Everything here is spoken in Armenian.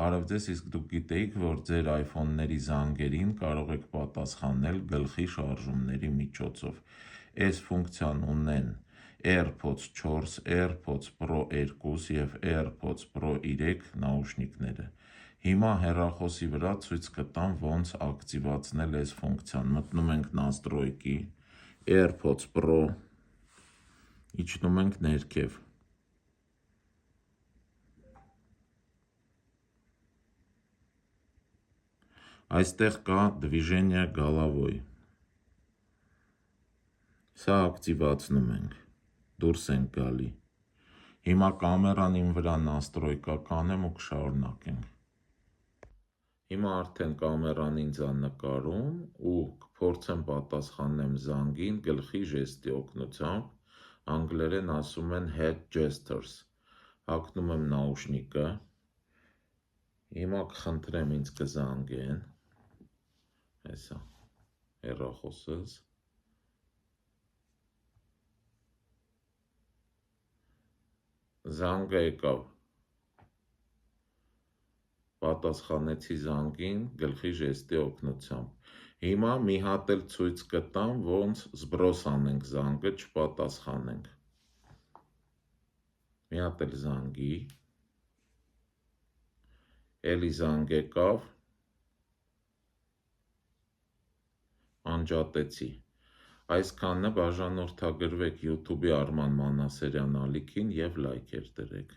Բարև ձեզ, իսկ դուք գիտեիք, որ ձեր iPhone-ների զանգերին կարող եք պատասխանել գլխի շարժումների միջոցով։ Այս ֆունկցիան ունեն AirPods 4, AirPods Pro 2 և AirPods Pro 3 նաուշնիկները։ Հիմա հեռախոսի վրա ցույց կտամ ոնց ակտիվացնել այս ֆունկցիան։ Մտնում ենք Настройки, AirPods Pro, իջնում ենք ներքև։ Այստեղ կա движение головой։ Սա ակտիվացնում ենք, դուրս ենք գալի։ Հիմա կամերան իմ վրա настройка կանեմ ու կշարունակենք։ Հիմա արդեն կամերան ինձ է նկարում ու կփորձեմ պատասխանեմ զանգին գլխի ժեստի օգնությամբ, անգլերեն ասում են head gestures։ Հագնում եմ նաուշնիկը, հիմա կխնդրեմ ինձ կզանգեն, հեսա, հեռախոսս, զանգը եկավ, պատասխանեցի զանգին գլխի ժեստի օգնությամբ։ Հիմա մի հատ էլ ցույց կտամ, ոնց զբրոս անենք զանգը, չպատասխանենք։ Մի հատ էլ զանգի, էլի զանգ եկավ, անջատեցի։ Այսքանը, բաժանորդագրվեք YouTube-ի Արման Մանասարյան ալիքին և լայքեր դրեք։